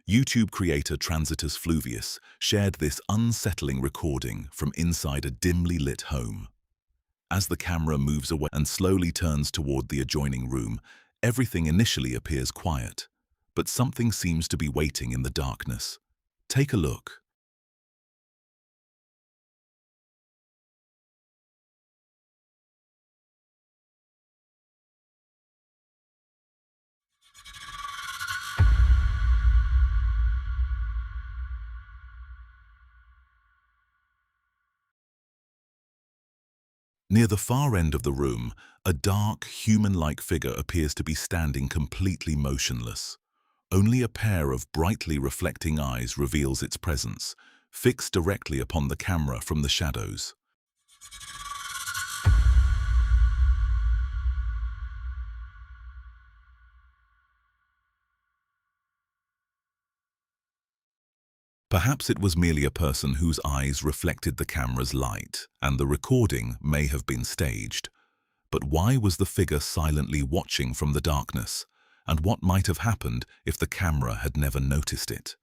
YouTube creator Transitus Fluvius shared this unsettling recording from inside a dimly lit home. As the camera moves away and slowly turns toward the adjoining room, everything initially appears quiet, but something seems to be waiting in the darkness. Take a look. Near the far end of the room, a dark, human-like figure appears to be standing completely motionless. Only a pair of brightly reflecting eyes reveals its presence, fixed directly upon the camera from the shadows. Perhaps it was merely a person whose eyes reflected the camera's light, and the recording may have been staged. But why was the figure silently watching from the darkness? And what might have happened if the camera had never noticed it?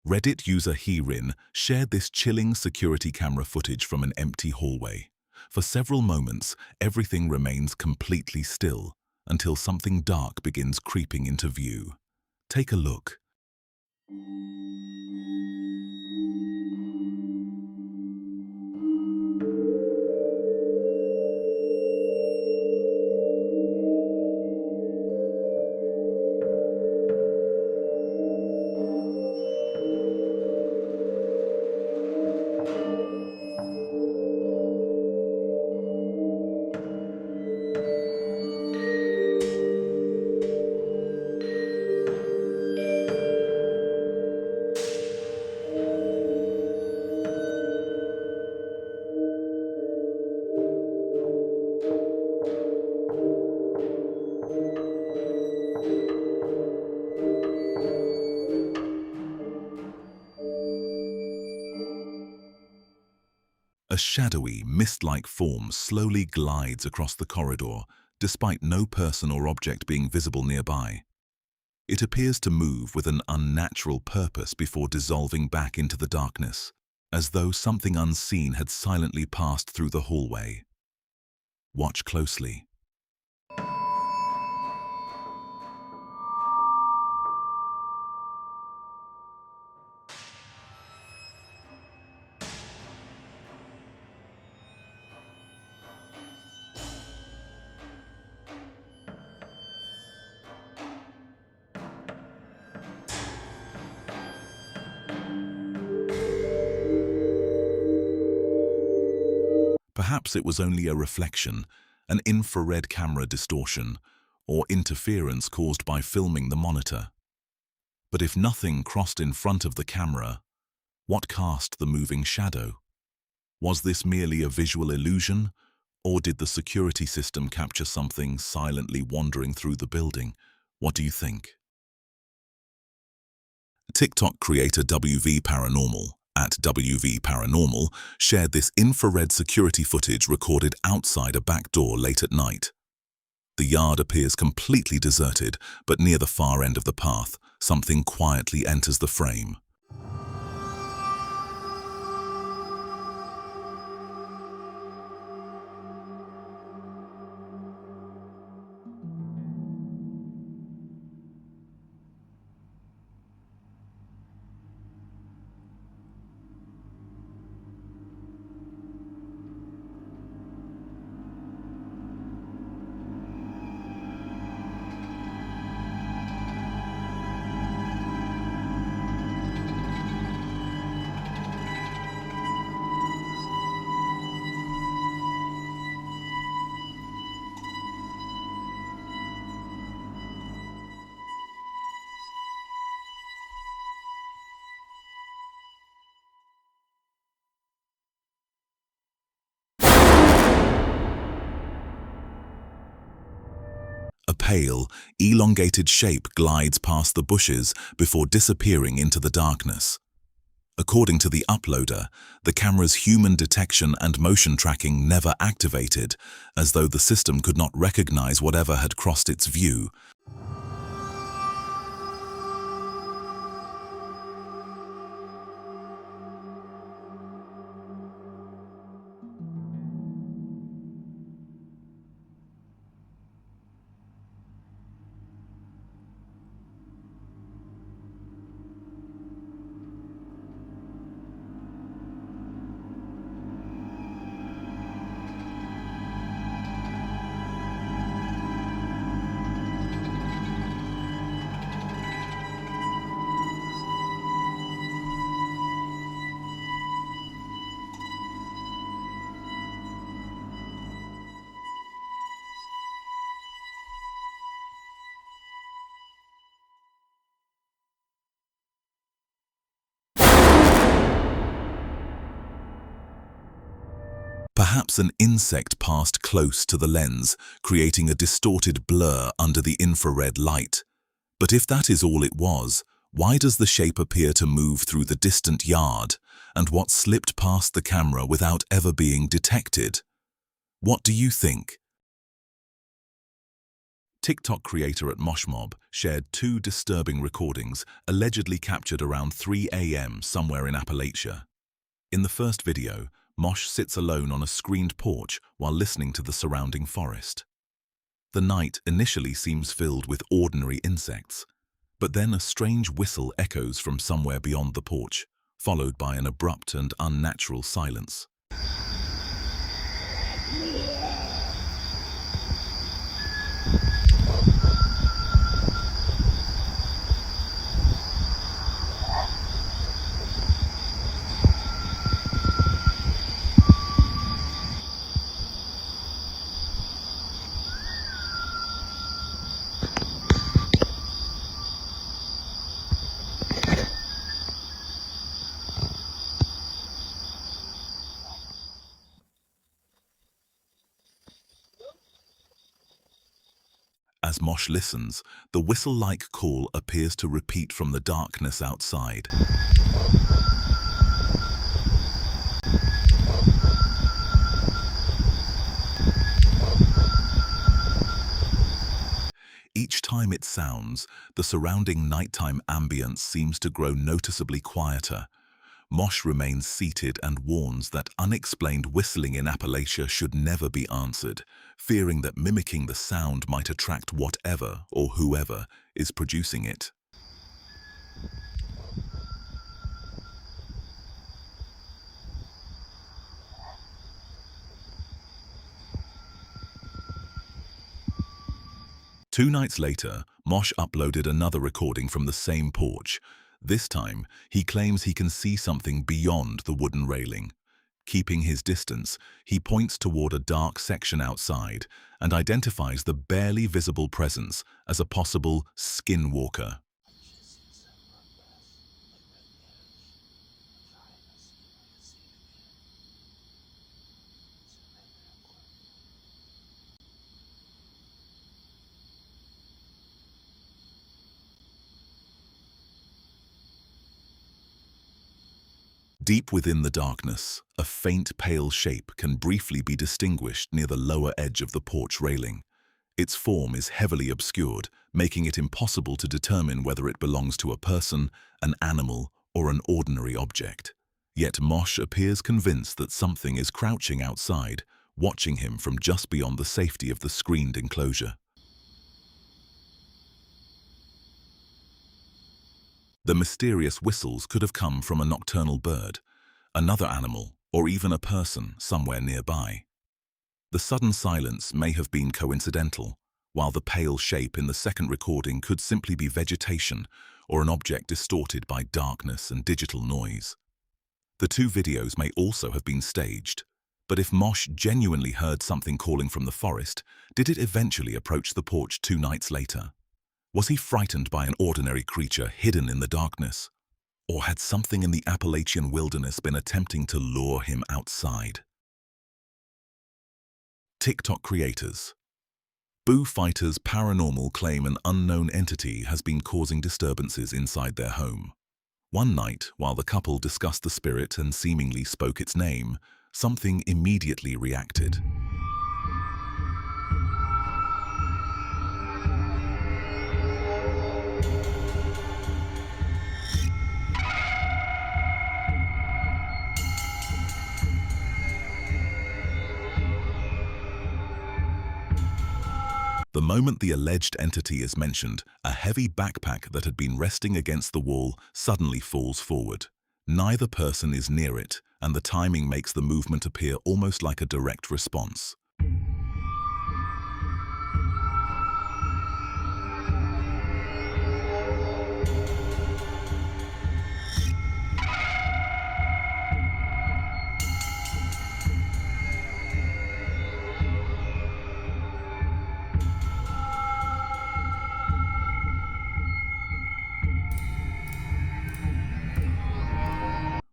Reddit user Herin shared this chilling security camera footage from an empty hallway. For several moments, everything remains completely still, until something dark begins creeping into view. Take a look. A shadowy, mist-like form slowly glides across the corridor, despite no person or object being visible nearby. It appears to move with an unnatural purpose before dissolving back into the darkness, as though something unseen had silently passed through the hallway. Watch closely. Perhaps it was only a reflection, an infrared camera distortion, or interference caused by filming the monitor. But if nothing crossed in front of the camera, what cast the moving shadow? Was this merely a visual illusion, or did the security system capture something silently wandering through the building? What do you think? TikTok creator WV Paranormal @WV Paranormal shared this infrared security footage recorded outside a back door late at night. The yard appears completely deserted, but near the far end of the path, something quietly enters the frame. A pale, elongated shape glides past the bushes before disappearing into the darkness. According to the uploader, the camera's human detection and motion tracking never activated, as though the system could not recognize whatever had crossed its view. Perhaps an insect passed close to the lens, creating a distorted blur under the infrared light. But if that is all it was, why does the shape appear to move through the distant yard, and what slipped past the camera without ever being detected? What do you think? TikTok creator at Moshmob shared 2 disturbing recordings allegedly captured around 3 a.m. somewhere in Appalachia. In the first video, Mosh sits alone on a screened porch while listening to the surrounding forest. The night initially seems filled with ordinary insects, but then a strange whistle echoes from somewhere beyond the porch, followed by an abrupt and unnatural silence. As Mosh listens, the whistle-like call appears to repeat from the darkness outside. Each time it sounds, the surrounding nighttime ambience seems to grow noticeably quieter. Mosh remains seated and warns that unexplained whistling in Appalachia should never be answered, fearing that mimicking the sound might attract whatever or whoever is producing it. Two nights later, Mosh uploaded another recording from the same porch. This time, he claims he can see something beyond the wooden railing. Keeping his distance, he points toward a dark section outside and identifies the barely visible presence as a possible skinwalker. Deep within the darkness, a faint pale shape can briefly be distinguished near the lower edge of the porch railing. Its form is heavily obscured, making it impossible to determine whether it belongs to a person, an animal, or an ordinary object. Yet Mosh appears convinced that something is crouching outside, watching him from just beyond the safety of the screened enclosure. The mysterious whistles could have come from a nocturnal bird, another animal, or even a person somewhere nearby. The sudden silence may have been coincidental, while the pale shape in the second recording could simply be vegetation or an object distorted by darkness and digital noise. The two videos may also have been staged, but if Mosh genuinely heard something calling from the forest, did it eventually approach the porch 2 nights later? Was he frightened by an ordinary creature hidden in the darkness? Or had something in the Appalachian wilderness been attempting to lure him outside? TikTok creators. Boo Fighters Paranormal claim an unknown entity has been causing disturbances inside their home. One night, while the couple discussed the spirit and seemingly spoke its name, something immediately reacted. The moment the alleged entity is mentioned, a heavy backpack that had been resting against the wall suddenly falls forward. Neither person is near it, and the timing makes the movement appear almost like a direct response.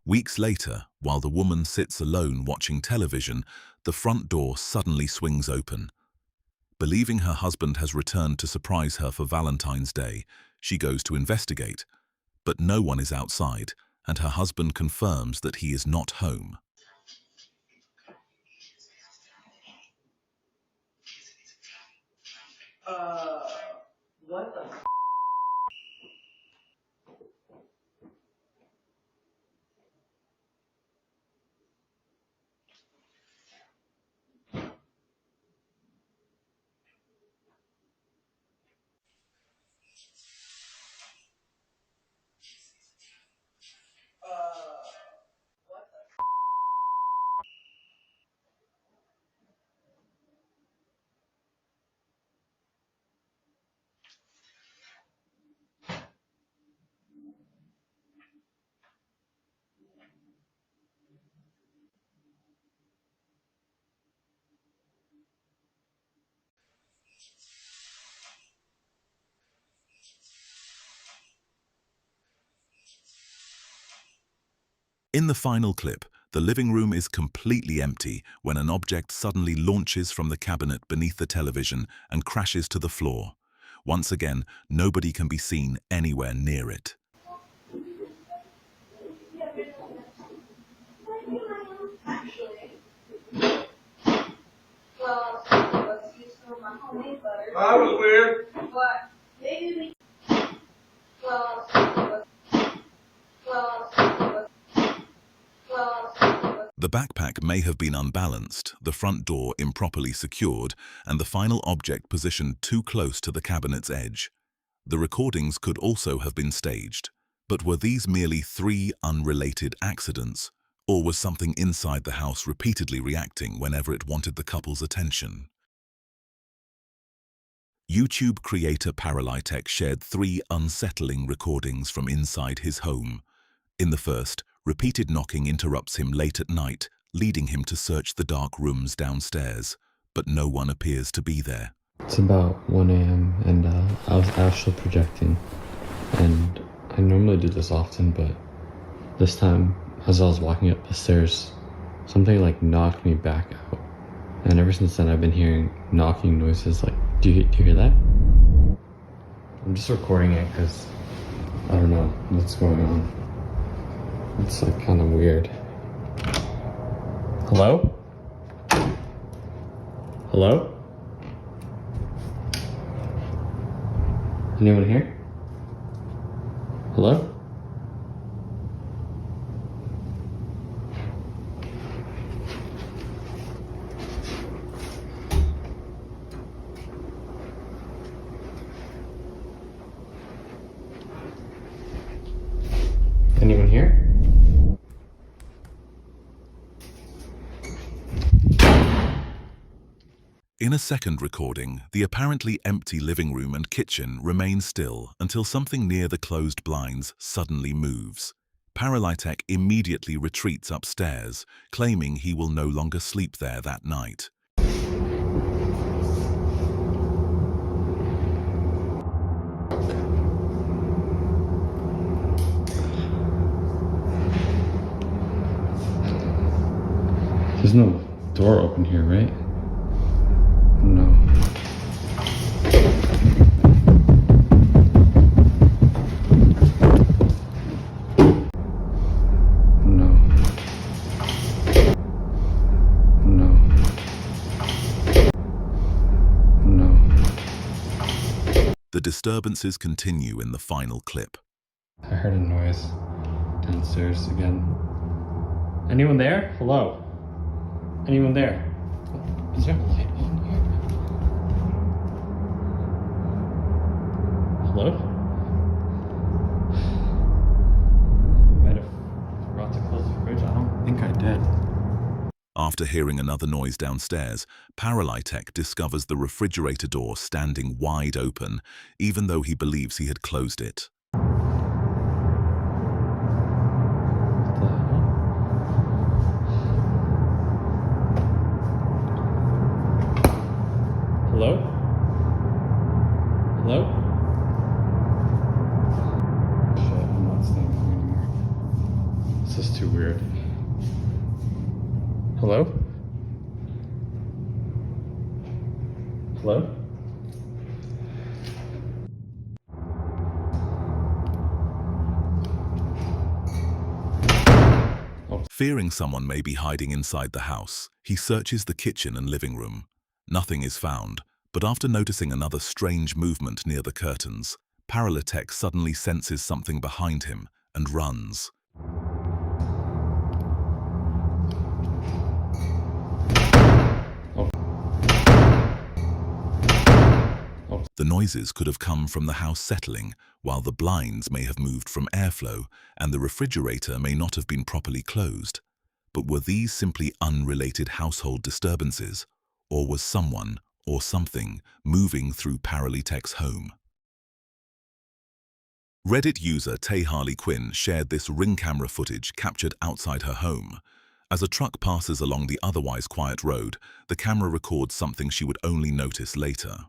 Weeks later, while the woman sits alone watching television, the front door suddenly swings open. Believing her husband has returned to surprise her for Valentine's Day, she goes to investigate. But no one is outside, and her husband confirms that he is not home. What the f***? In the final clip, the living room is completely empty when an object suddenly launches from the cabinet beneath the television and crashes to the floor. Once again, nobody can be seen anywhere near it. Well, let's use some of my homemade butter. That was weird. But maybe we. Well, The backpack may have been unbalanced, the front door improperly secured, and the final object positioned too close to the cabinet's edge. The recordings could also have been staged. But were these merely 3 unrelated accidents, or was something inside the house repeatedly reacting whenever it wanted the couple's attention? YouTube creator Paranormal shared 3 unsettling recordings from inside his home. In the first, repeated knocking interrupts him late at night, leading him to search the dark rooms downstairs, but no one appears to be there. It's about 1 a.m. and I was astral projecting, and I normally do this often, but this time, as I was walking up the stairs, something like knocked me back out, and ever since then I've been hearing knocking noises. Like, do you hear that? I'm just recording it because I don't know what's going on. It's like kind of weird. Hello? Hello? Anyone here? Hello? Anyone here? In a second recording, the apparently empty living room and kitchen remain still until something near the closed blinds suddenly moves. Paranormal immediately retreats upstairs, claiming he will no longer sleep there that night. There's no door open here, right? No. disturbances continue in the final clip. I heard a noise downstairs again. Anyone there? Hello? Anyone there? Is there a light on here? Hello? Might have forgot to close the fridge. I don't think I did. After hearing another noise downstairs, Paralytech discovers the refrigerator door standing wide open, even though he believes he had closed it. What the hell? Hello? Hello? Shit, I'm not staying here anymore. This is too weird. Hello? Hello? Fearing someone may be hiding inside the house, he searches the kitchen and living room. Nothing is found, but after noticing another strange movement near the curtains, Paralytech suddenly senses something behind him and runs. The noises could have come from the house settling, while the blinds may have moved from airflow and the refrigerator may not have been properly closed. But were these simply unrelated household disturbances, or was someone or something moving through Paralytech's home? Reddit user Tay Harley Quinn shared this ring camera footage captured outside her home. As a truck passes along the otherwise quiet road, the camera records something she would only notice later.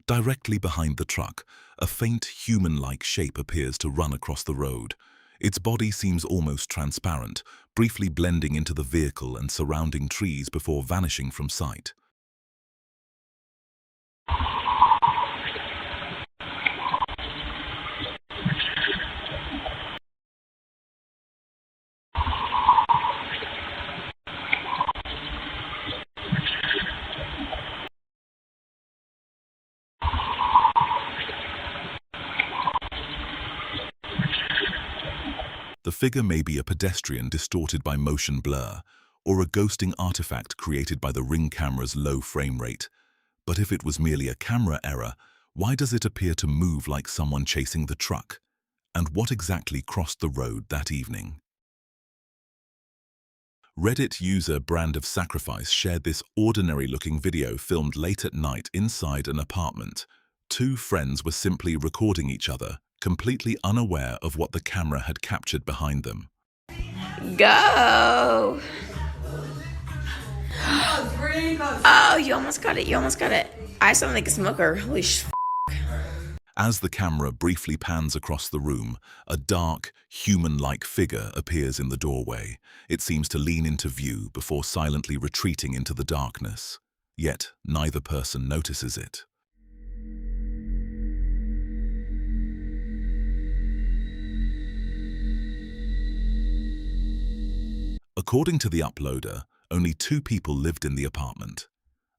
Directly behind the truck, a faint human-like shape appears to run across the road. Its body seems almost transparent, briefly blending into the vehicle and surrounding trees before vanishing from sight. The figure may be a pedestrian distorted by motion blur, or a ghosting artifact created by the Ring camera's low frame rate. But if it was merely a camera error, why does it appear to move like someone chasing the truck? And what exactly crossed the road that evening? Reddit user Brand of Sacrifice shared this ordinary-looking video filmed late at night inside an apartment. Two friends were simply recording each other, completely unaware of what the camera had captured behind them. Go! Oh, you almost got it. You almost got it. I sound like a smoker. Holy sh**. As the camera briefly pans across the room, a dark, human-like figure appears in the doorway. It seems to lean into view before silently retreating into the darkness. Yet, neither person notices it. According to the uploader, only 2 people lived in the apartment.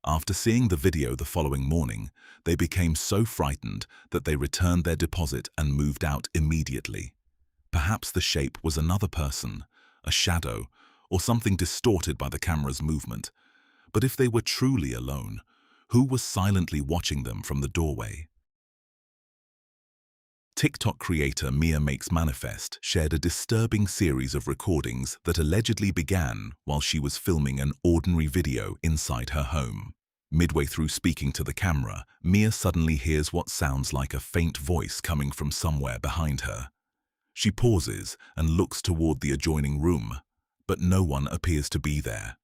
After seeing the video the following morning, they became so frightened that they returned their deposit and moved out immediately. Perhaps the shape was another person, a shadow, or something distorted by the camera's movement. But if they were truly alone, who was silently watching them from the doorway? TikTok creator Mia Makes Manifest shared a disturbing series of recordings that allegedly began while she was filming an ordinary video inside her home. Midway through speaking to the camera, Mia suddenly hears what sounds like a faint voice coming from somewhere behind her. She pauses and looks toward the adjoining room, but no one appears to be there.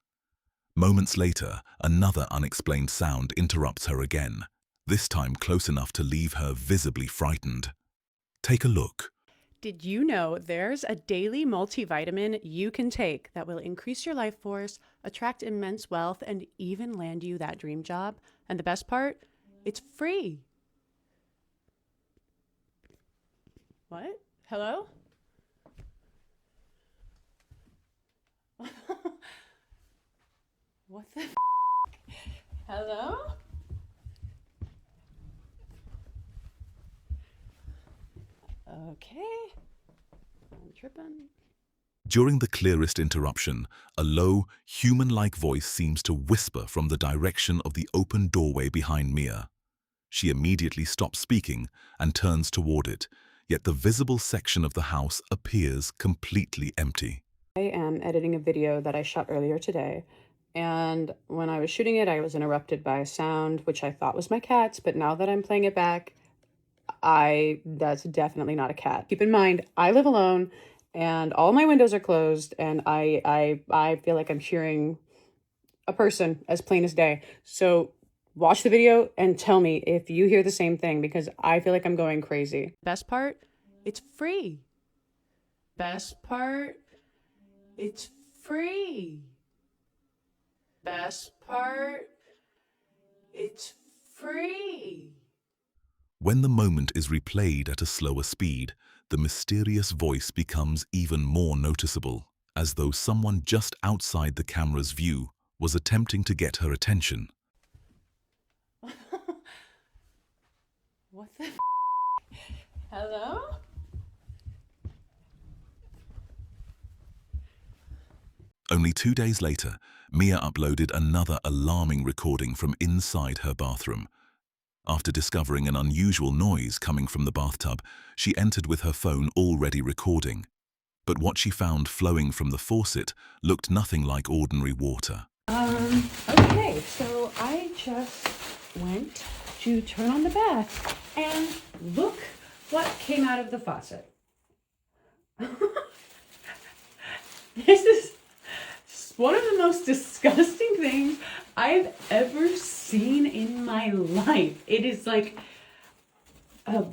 Moments later, another unexplained sound interrupts her again, this time close enough to leave her visibly frightened. Take a look. Did you know there's a daily multivitamin you can take that will increase your life force, attract immense wealth, and even land you that dream job? And the best part? It's free. What? Hello? What the Hello? Okay. I'm tripping. During the clearest interruption, a low, human-like voice seems to whisper from the direction of the open doorway behind Mia. She immediately stops speaking and turns toward it, yet the visible section of the house appears completely empty. I am editing a video that I shot earlier today, and when I was shooting it, I was interrupted by a sound, which I thought was my cat's, but now that I'm playing it back, that's definitely not a cat. Keep in mind, I live alone, and all my windows are closed, and I feel like I'm hearing a person as plain as day. So watch the video and tell me if you hear the same thing, because I feel like I'm going crazy. Best part, it's free. Best part, it's free. Best part, it's free. When the moment is replayed at a slower speed, the mysterious voice becomes even more noticeable, as though someone just outside the camera's view was attempting to get her attention. What the Hello? Only 2 days later, Mia uploaded another alarming recording from inside her bathroom. After discovering an unusual noise coming from the bathtub, she entered with her phone already recording. But what she found flowing from the faucet looked nothing like ordinary water. Okay, so I just went to turn on the bath, and look what came out of the faucet. This is one of the most disgusting things I've ever seen in my life. It is like a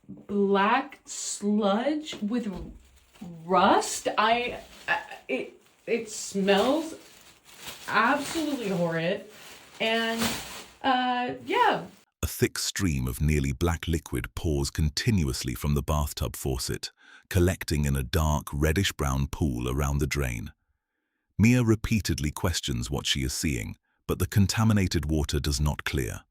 black sludge with rust. It smells absolutely horrid. And yeah. A thick stream of nearly black liquid pours continuously from the bathtub faucet, collecting in a dark reddish-brown pool around the drain. Mia repeatedly questions what she is seeing, but the contaminated water does not clear.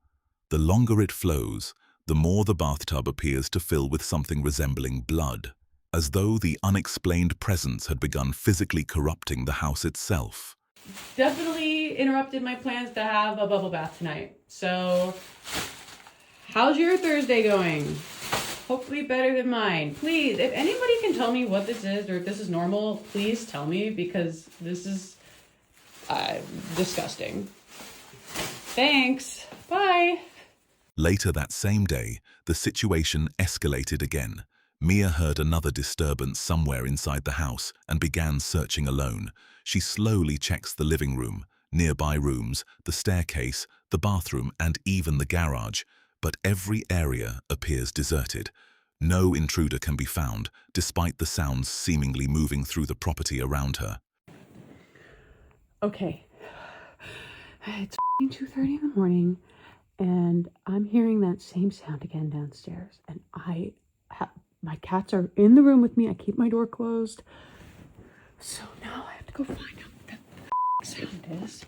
The longer it flows, the more the bathtub appears to fill with something resembling blood, as though the unexplained presence had begun physically corrupting the house itself. Definitely interrupted my plans to have a bubble bath tonight. So, how's your Thursday going? Hopefully better than mine. Please, if anybody can tell me what this is or if this is normal, please tell me, because this is disgusting. Thanks. Bye. Later that same day, the situation escalated again. Mia heard another disturbance somewhere inside the house and began searching alone. She slowly checks the living room, nearby rooms, the staircase, the bathroom, and even the garage, but every area appears deserted. No intruder can be found, despite the sounds seemingly moving through the property around her. Okay. It's 2:30 in the morning, and I'm hearing that same sound again downstairs, and my cats are in the room with me. I keep my door closed. So now I have to go find out what the sound is.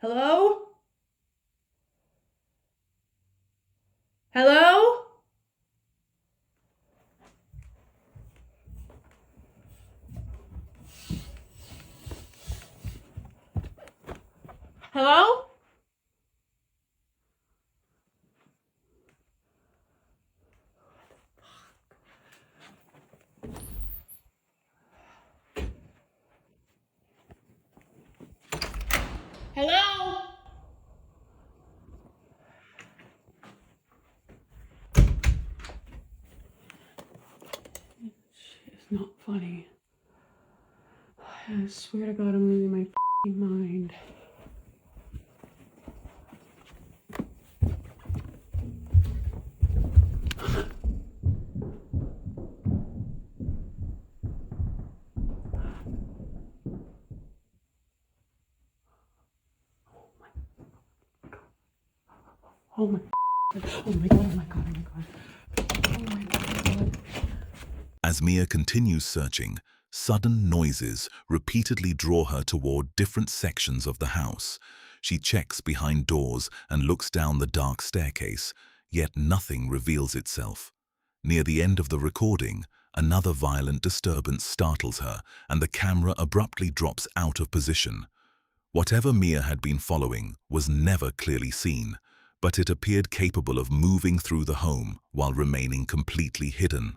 Hello? Hello? Hello? Hello? It's not funny. I swear to God, I'm losing my f***ing mind. Oh my god. Oh my god. Oh my god. Oh my god. Oh my god. As Mia continues searching, sudden noises repeatedly draw her toward different sections of the house. She checks behind doors and looks down the dark staircase, yet nothing reveals itself. Near the end of the recording, another violent disturbance startles her, and the camera abruptly drops out of position. Whatever Mia had been following was never clearly seen, but it appeared capable of moving through the home while remaining completely hidden.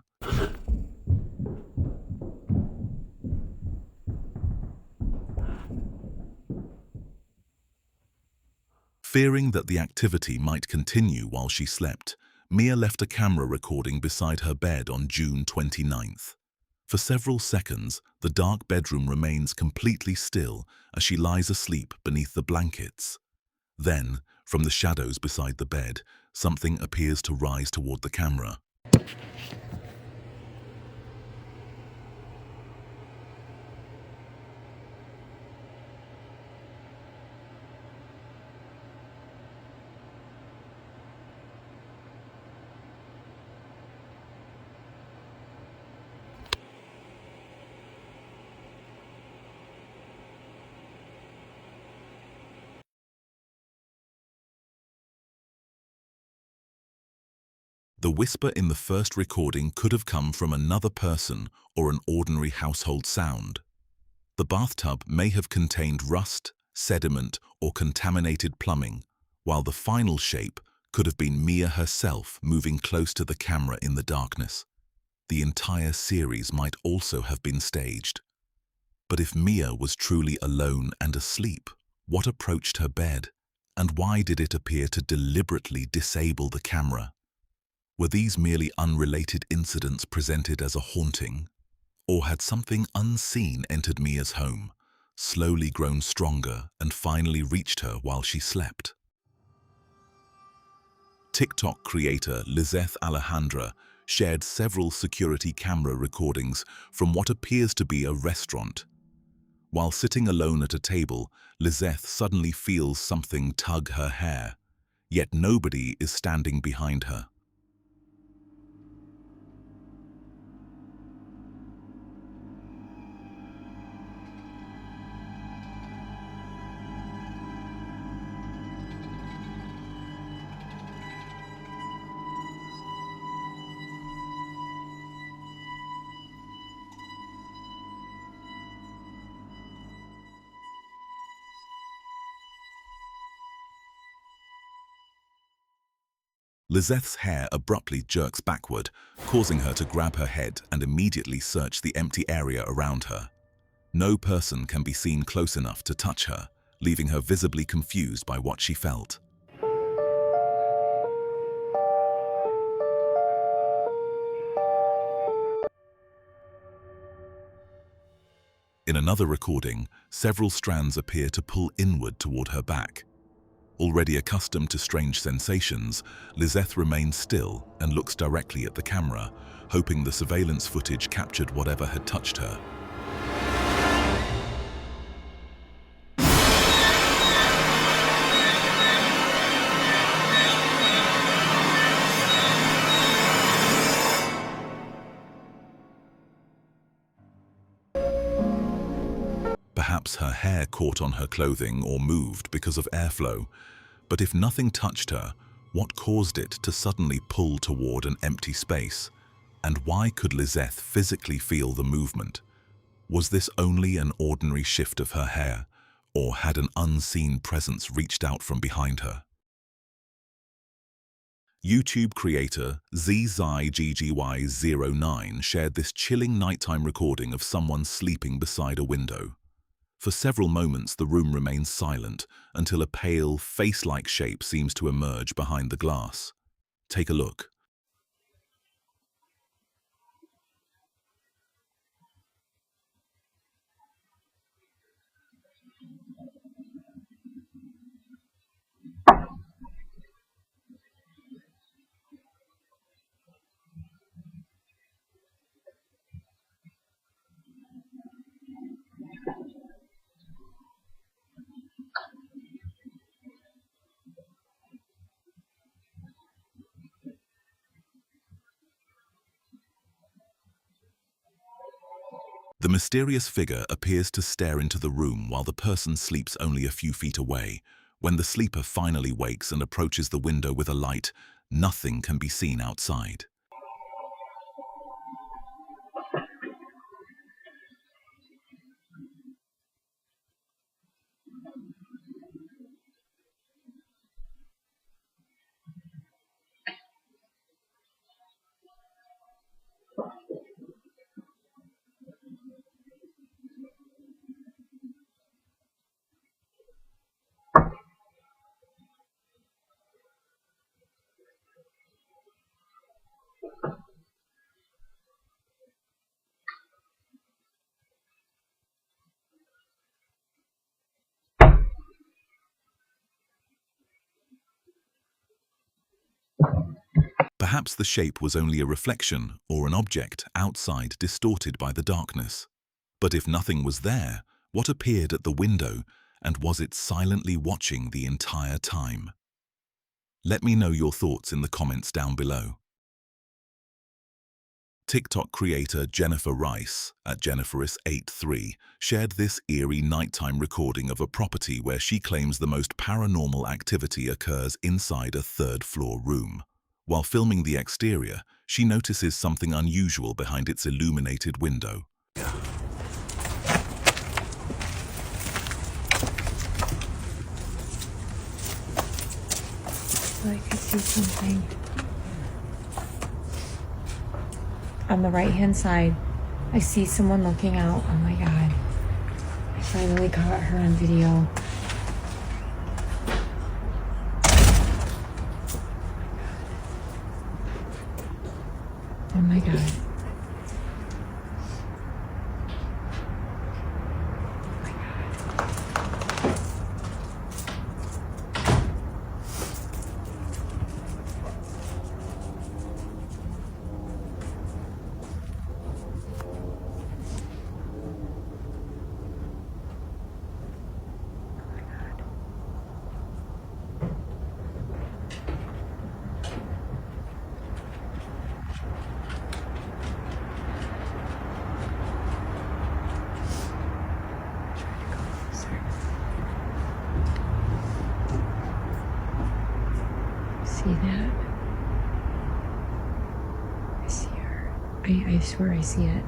Fearing that the activity might continue while she slept, Mia left a camera recording beside her bed on June 29th. For several seconds, the dark bedroom remains completely still as she lies asleep beneath the blankets. Then, from the shadows beside the bed, something appears to rise toward the camera. The whisper in the first recording could have come from another person or an ordinary household sound. The bathtub may have contained rust, sediment, or contaminated plumbing, while the final shape could have been Mia herself moving close to the camera in the darkness. The entire series might also have been staged. But if Mia was truly alone and asleep, what approached her bed, and why did it appear to deliberately disable the camera? Were these merely unrelated incidents presented as a haunting? Or had something unseen entered Mia's home, slowly grown stronger, and finally reached her while she slept? TikTok creator Lizeth Alejandra shared several security camera recordings from what appears to be a restaurant. While sitting alone at a table, Lizeth suddenly feels something tug her hair, yet nobody is standing behind her. Lizeth's hair abruptly jerks backward, causing her to grab her head and immediately search the empty area around her. No person can be seen close enough to touch her, leaving her visibly confused by what she felt. In another recording, several strands appear to pull inward toward her back. Already accustomed to strange sensations, Lizeth remains still and looks directly at the camera, hoping the surveillance footage captured whatever had touched her. Perhaps her hair caught on her clothing or moved because of airflow. But if nothing touched her, what caused it to suddenly pull toward an empty space? And why could Lizeth physically feel the movement? Was this only an ordinary shift of her hair, or had an unseen presence reached out from behind her? YouTube creator ZZGGY09 shared this chilling nighttime recording of someone sleeping beside a window. For several moments, the room remains silent until a pale, face-like shape seems to emerge behind the glass. Take a look. The mysterious figure appears to stare into the room while the person sleeps only a few feet away. When the sleeper finally wakes and approaches the window with a light, nothing can be seen outside. Perhaps the shape was only a reflection or an object outside distorted by the darkness. But if nothing was there, what appeared at the window, and was it silently watching the entire time? Let me know your thoughts in the comments down below. TikTok creator Jennifer Rice at Jenniferis83 shared this eerie nighttime recording of a property where she claims the most paranormal activity occurs inside a third-floor room. While filming the exterior, she notices something unusual behind its illuminated window. I can see something. On the right-hand side, I see someone looking out. Oh my God. I finally caught her on video. Oh my God. See that? I see her. I swear I see it.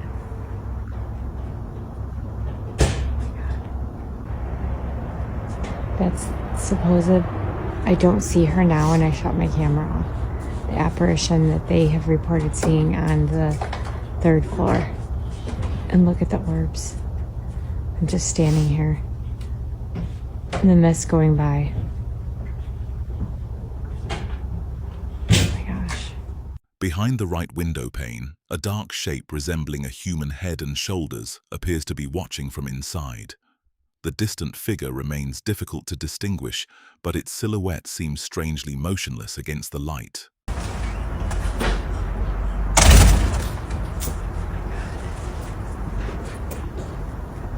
That's supposed. I don't see her now and I shut my camera off. The apparition that they have reported seeing on the third floor. And look at the orbs. I'm just standing here. And the mist going by. Behind the right window pane, a dark shape resembling a human head and shoulders appears to be watching from inside. The distant figure remains difficult to distinguish, but its silhouette seems strangely motionless against the light.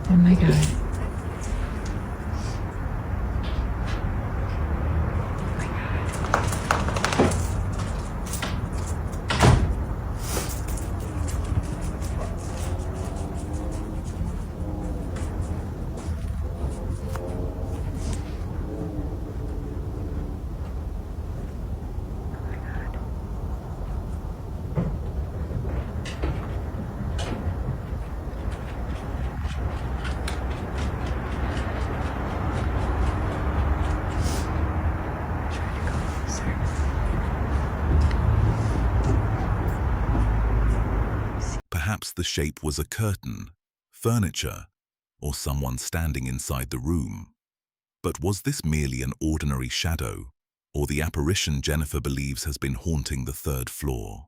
Oh my God. Perhaps the shape was a curtain, furniture, or someone standing inside the room. But was this merely an ordinary shadow, or the apparition Jennifer believes has been haunting the third floor?